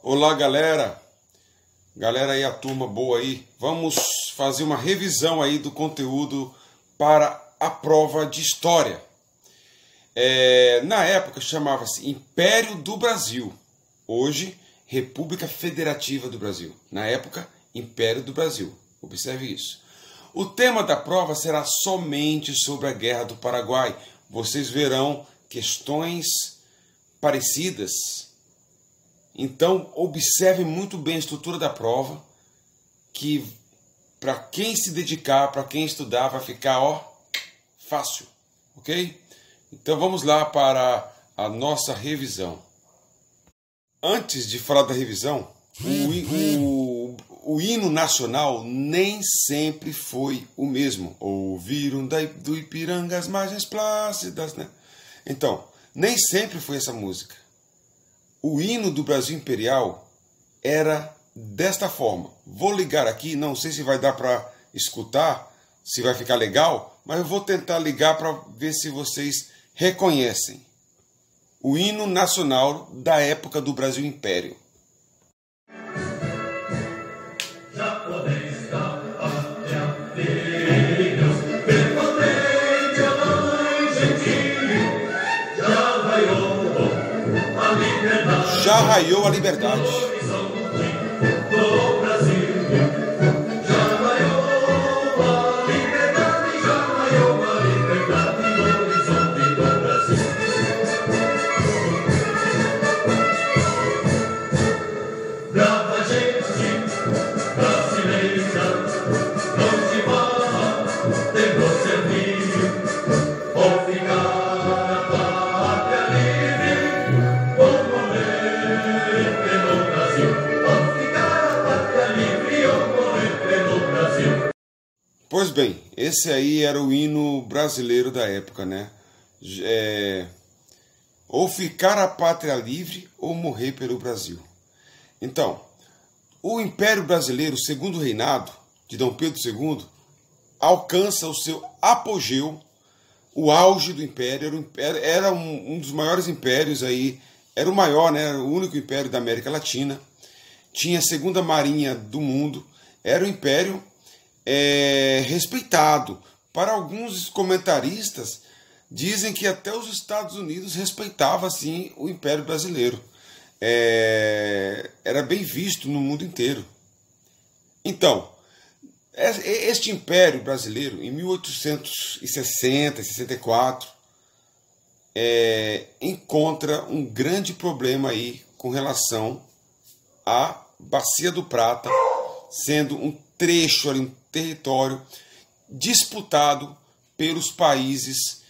Olá, galera! Galera aí, a turma boa aí. Vamos fazer uma revisão aí do conteúdo para a prova de História. Na época chamava-se Império do Brasil. Hoje, República Federativa do Brasil. Na época, Império do Brasil. Observe isso. O tema da prova será somente sobre a Guerra do Paraguai. Vocês verão questões parecidas. Então, observe muito bem a estrutura da prova, que para quem se dedicar, para quem estudar, vai ficar fácil, ok? Então vamos lá para a nossa revisão. Antes de falar da revisão, o hino nacional nem sempre foi o mesmo. Ouviram do Ipiranga as margens plácidas, né? Então, nem sempre foi essa música. O hino do Brasil Imperial era desta forma. Vou ligar aqui, não sei se vai dar para escutar, se vai ficar legal, mas eu vou tentar ligar para ver se vocês reconhecem. O hino nacional da época do Brasil Império. Já raiou a liberdade. Brava gente brasileira, não te vá, tem você livre, ou ficar a pátria livre, ou morrer pelo Brasil, ou ficar a pátria livre, ou morrer pelo Brasil. Pois bem, esse aí era o hino brasileiro da época, né? Ou ficar a pátria livre, ou morrer pelo Brasil. Então, o Império Brasileiro, o segundo reinado de Dom Pedro II, alcança o seu apogeu, o auge do Império. Era um dos maiores impérios aí, era o maior, né? O único império da América Latina. Tinha a segunda marinha do mundo. Era um império respeitado. Para alguns comentaristas, dizem que até os Estados Unidos respeitavam assim o Império Brasileiro. Era bem visto no mundo inteiro. Então, este Império Brasileiro, em 1860, 64, encontra um grande problema aí com relação à Bacia do Prata, sendo um trecho ali, um território disputado pelos países,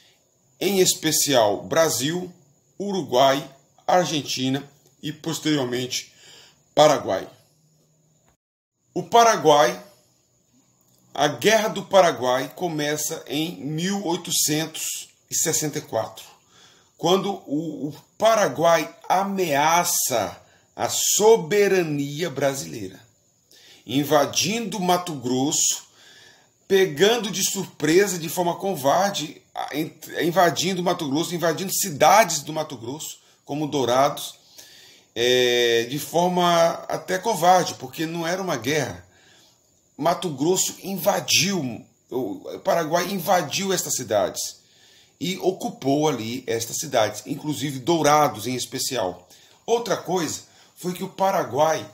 em especial Brasil, Uruguai, Argentina e posteriormente Paraguai. O Paraguai, a Guerra do Paraguai começa em 1864, quando o Paraguai ameaça a soberania brasileira, invadindo Mato Grosso, pegando de surpresa, de forma covarde, invadindo Mato Grosso, invadindo cidades do Mato Grosso, como Dourados, de forma até covarde, porque não era uma guerra. Mato Grosso invadiu, o Paraguai invadiu estas cidades e ocupou ali estas cidades, inclusive Dourados em especial. Outra coisa foi que o Paraguai,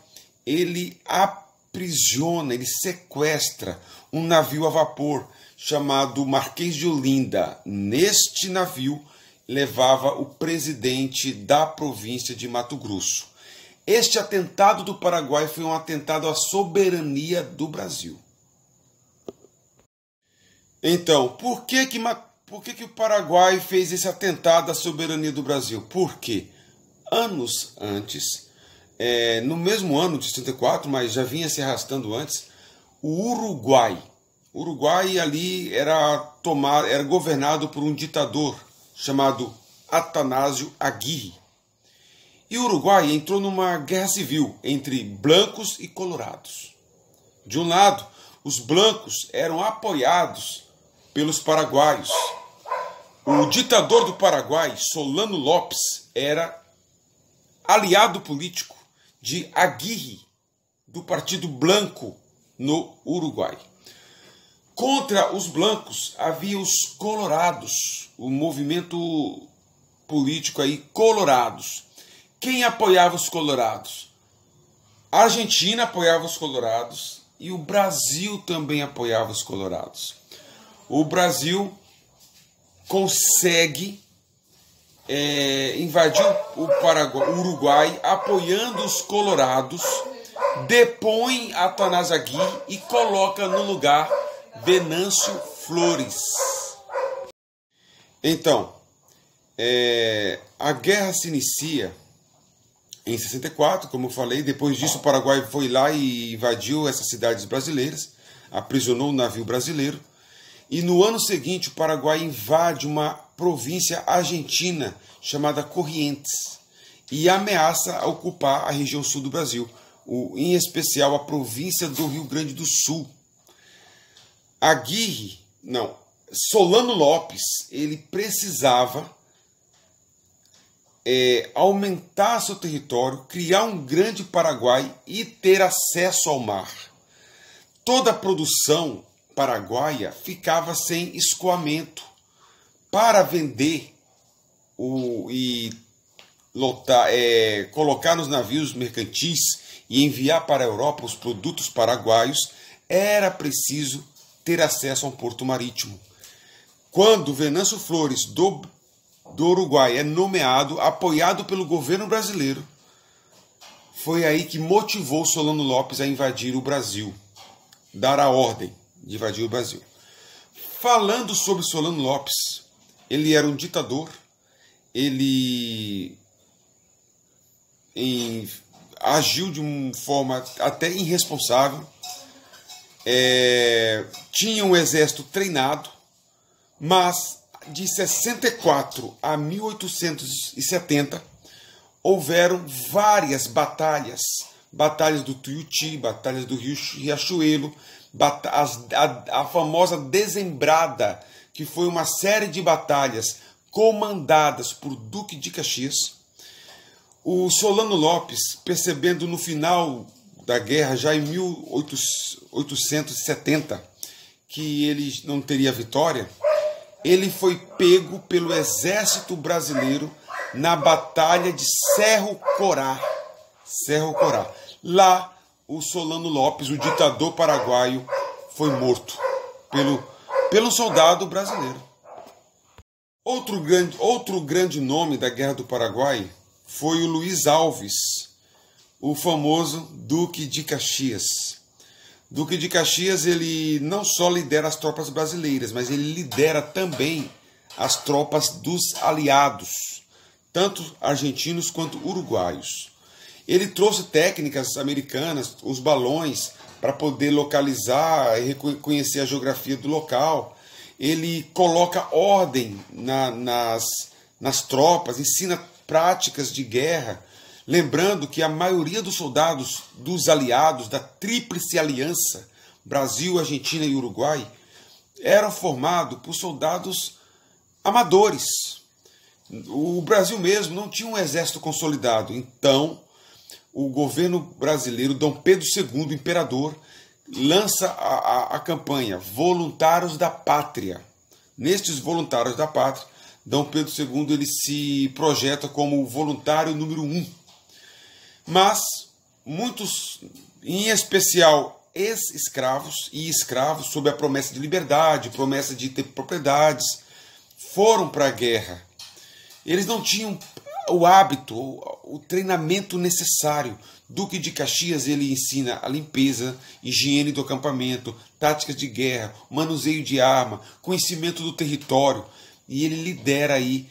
ele aprisiona, ele sequestra um navio a vapor chamado Marquês de Olinda. Neste navio levava o presidente da província de Mato Grosso. Este atentado do Paraguai foi um atentado à soberania do Brasil. Então, por que o Paraguai fez esse atentado à soberania do Brasil? Porque anos antes, no mesmo ano de 64, mas já vinha se arrastando antes, o Uruguai ali era governado por um ditador chamado Atanásio Aguirre. E o Uruguai entrou numa guerra civil entre brancos e colorados. De um lado, os brancos eram apoiados pelos paraguaios. O ditador do Paraguai, Solano Lopes, era aliado político de Aguirre, do Partido Blanco, no Uruguai. Contra os blancos havia os colorados, o movimento político aí, colorados. Quem apoiava os colorados? A Argentina apoiava os colorados e o Brasil também apoiava os colorados. O Brasil consegue invadir o Paraguai, o Uruguai, apoiando os colorados, depõe Atanásio Aguirre e coloca no lugar Venâncio Flores. Então, a guerra se inicia em 64, como eu falei. Depois disso o Paraguai foi lá e invadiu essas cidades brasileiras, aprisionou o navio brasileiro. E no ano seguinte o Paraguai invade uma província argentina chamada Corrientes e ameaça ocupar a região sul do Brasil, em especial a província do Rio Grande do Sul. Solano Lopes, ele precisava aumentar seu território, criar um grande Paraguai e ter acesso ao mar. Toda a produção paraguaia ficava sem escoamento. Para vender e colocar nos navios mercantis e enviar para a Europa os produtos paraguaios, era preciso ter acesso a um porto marítimo. Quando Venâncio Flores, do Uruguai, é nomeado, apoiado pelo governo brasileiro, foi aí que motivou Solano Lopes a invadir o Brasil, dar a ordem de invadir o Brasil. Falando sobre Solano Lopes, ele era um ditador, ele agiu de uma forma até irresponsável, tinha um exército treinado, mas de 64 a 1870 houveram várias batalhas, batalhas do Tuiuti, batalhas do Rio Riachuelo, a famosa Dezembrada, que foi uma série de batalhas comandadas por Duque de Caxias. O Solano Lopes, percebendo no final da guerra, já em 1870, que ele não teria vitória, ele foi pego pelo exército brasileiro na Batalha de Cerro Corá. Lá, o Solano Lopes, o ditador paraguaio, foi morto pelo soldado brasileiro. Outro grande nome da Guerra do Paraguai foi o Luiz Alves, o famoso Duque de Caxias. Duque de Caxias, ele não só lidera as tropas brasileiras, mas ele lidera também as tropas dos aliados, tanto argentinos quanto uruguaios. Ele trouxe técnicas americanas, os balões, para poder localizar e reconhecer a geografia do local. Ele coloca ordem nas tropas, ensina práticas de guerra, lembrando que a maioria dos soldados dos aliados, da Tríplice Aliança, Brasil, Argentina e Uruguai, eram formados por soldados amadores. O Brasil mesmo não tinha um exército consolidado, então o governo brasileiro, Dom Pedro II, imperador, lança a campanha Voluntários da Pátria. Nestes Voluntários da Pátria, Dom Pedro II ele se projeta como o voluntário número 1. Mas muitos, em especial ex-escravos e escravos, sob a promessa de liberdade, promessa de ter propriedades, foram para a guerra. Eles não tinham o hábito, o treinamento necessário. Duque de Caxias ele ensina a limpeza, higiene do acampamento, táticas de guerra, manuseio de arma, conhecimento do território, e ele lidera aí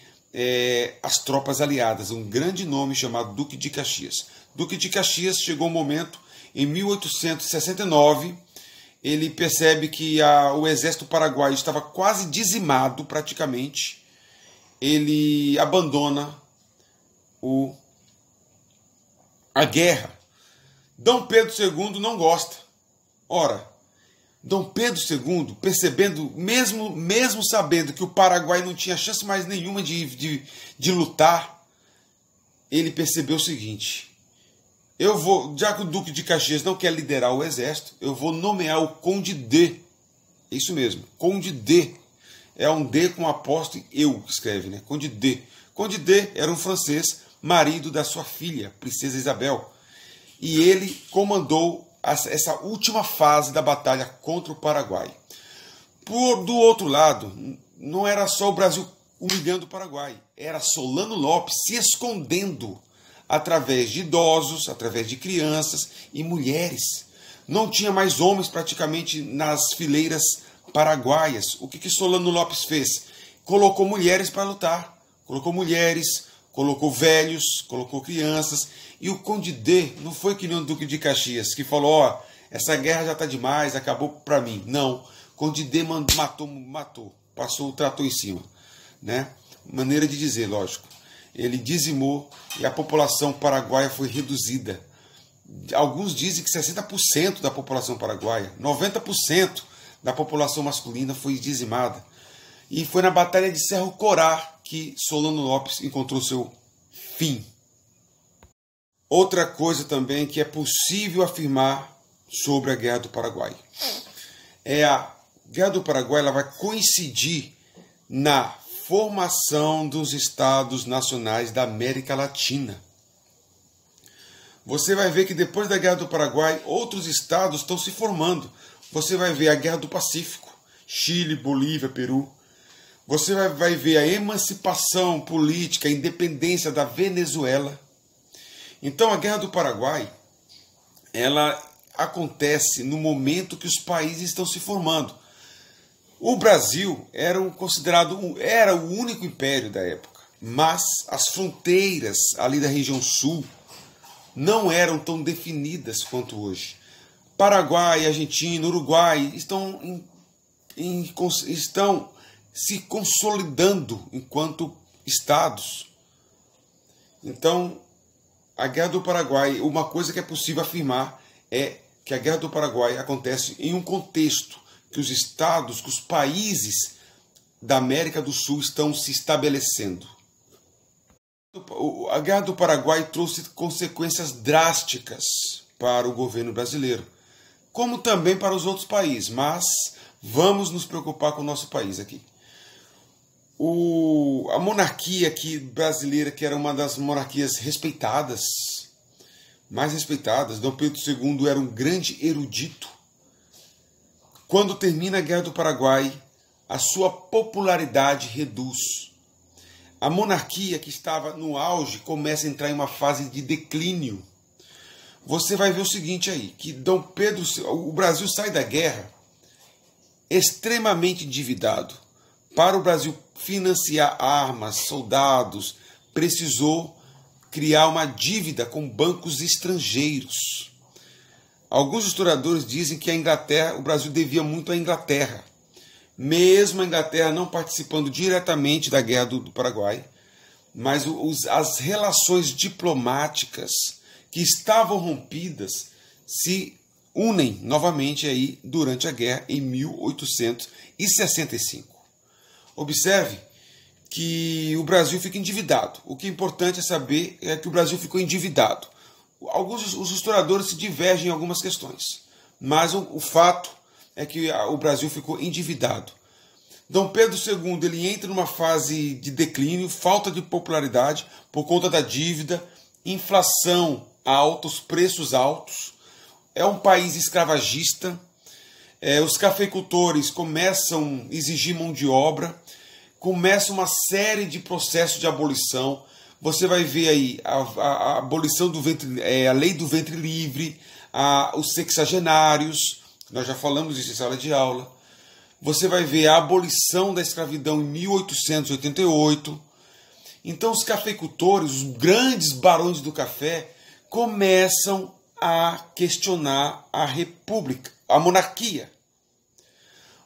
as tropas aliadas, um grande nome chamado Duque de Caxias. Duque de Caxias chegou um momento, em 1869, ele percebe que o exército paraguaio estava quase dizimado praticamente, ele abandona a guerra. Dom Pedro II não gosta. Ora, Dom Pedro II, percebendo, mesmo sabendo que o Paraguai não tinha chance mais nenhuma de lutar, ele percebeu o seguinte: eu vou, já que o Duque de Caxias não quer liderar o exército, eu vou nomear o Conde D. Isso mesmo, Conde D. É um D com apóstolo eu que escreve, né? Conde D. Conde D era um francês, marido da sua filha, Princesa Isabel. E ele comandou essa última fase da batalha contra o Paraguai. Do outro lado, não era só o Brasil humilhando o Paraguai, era Solano Lopes se escondendo através de idosos, através de crianças e mulheres. Não tinha mais homens praticamente nas fileiras paraguaias. O que Solano Lopes fez? Colocou mulheres para lutar. Colocou mulheres, colocou velhos, colocou crianças. E o Conde D não foi que nem o Duque de Caxias, que falou, ó, essa guerra já está demais, acabou para mim. Não, Conde D matou, passou o trator em cima. Né? Maneira de dizer, lógico. Ele dizimou e a população paraguaia foi reduzida. Alguns dizem que 60% da população paraguaia, 90% da população masculina foi dizimada. E foi na Batalha de Cerro Corá que Solano Lopes encontrou seu fim. Outra coisa também que é possível afirmar sobre a Guerra do Paraguai. A Guerra do Paraguai ela vai coincidir na formação dos Estados Nacionais da América Latina. Você vai ver que depois da Guerra do Paraguai, outros estados estão se formando. Você vai ver a Guerra do Pacífico, Chile, Bolívia, Peru. Você vai ver a emancipação política, a independência da Venezuela. Então a Guerra do Paraguai, ela acontece no momento que os países estão se formando. O Brasil era o único império da época, mas as fronteiras ali da região sul não eram tão definidas quanto hoje. Paraguai, Argentina, Uruguai estão se consolidando enquanto estados. Então, a Guerra do Paraguai, uma coisa que é possível afirmar é que a Guerra do Paraguai acontece em um contexto que os estados, que os países da América do Sul estão se estabelecendo. A Guerra do Paraguai trouxe consequências drásticas para o governo brasileiro, como também para os outros países, mas vamos nos preocupar com o nosso país aqui. A monarquia aqui brasileira, que era uma das monarquias respeitadas, mais respeitadas, Dom Pedro II era um grande erudito. Quando termina a Guerra do Paraguai, a sua popularidade reduz. A monarquia que estava no auge começa a entrar em uma fase de declínio. Você vai ver o seguinte aí, que o Brasil sai da guerra extremamente endividado. Para o Brasil financiar armas, soldados, precisou criar uma dívida com bancos estrangeiros. Alguns historiadores dizem que o Brasil devia muito à Inglaterra. Mesmo a Inglaterra não participando diretamente da Guerra do Paraguai, mas as relações diplomáticas que estavam rompidas se unem novamente aí durante a guerra em 1865. Observe que o Brasil fica endividado. O que é importante é saber é que o Brasil ficou endividado. Os historiadores se divergem em algumas questões, mas o fato é que o Brasil ficou endividado. Dom Pedro II ele entra numa fase de declínio, falta de popularidade por conta da dívida, inflação alta, os preços altos. É um país escravagista. Os cafeicultores começam a exigir mão de obra, começa uma série de processos de abolição. Você vai ver aí a abolição do ventre, a lei do ventre livre, os sexagenários, nós já falamos isso em sala de aula. Você vai ver a abolição da escravidão em 1888. Então os cafeicultores, os grandes barões do café, começam a questionar a república, a monarquia.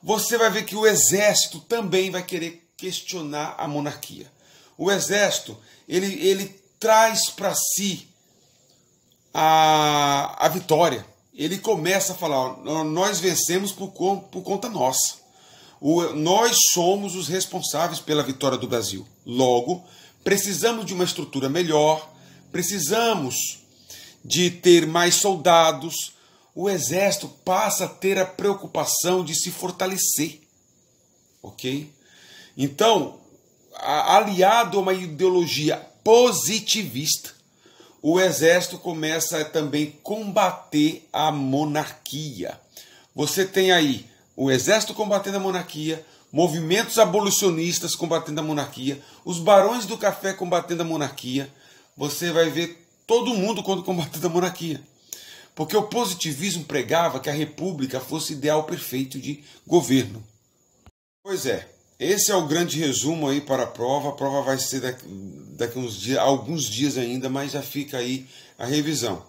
Você vai ver que o exército também vai querer questionar a monarquia. O exército, ele traz para si a vitória. Ele começa a falar, nós vencemos por conta nossa. Nós somos os responsáveis pela vitória do Brasil. Logo, precisamos de uma estrutura melhor, precisamos de ter mais soldados, o exército passa a ter a preocupação de se fortalecer. Ok? Então, aliado a uma ideologia positivista, o exército começa a também combater a monarquia. Você tem aí o exército combatendo a monarquia, movimentos abolicionistas combatendo a monarquia, os barões do café combatendo a monarquia. Você vai ver todo mundo combatendo a monarquia. Porque o positivismo pregava que a república fosse o ideal perfeito de governo. Pois é, esse é o grande resumo aí para a prova. A prova vai ser daqui uns dias, alguns dias ainda, mas já fica aí a revisão.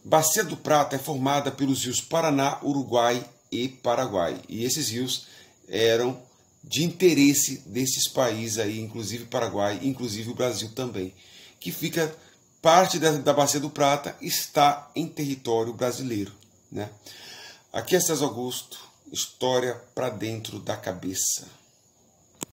Bacia do Prata é formada pelos rios Paraná, Uruguai e Paraguai. E esses rios eram de interesse desses países aí, inclusive Paraguai, inclusive o Brasil também, que fica parte da Bacia do Prata está em território brasileiro, né? Aqui é César Augusto, história para dentro da cabeça.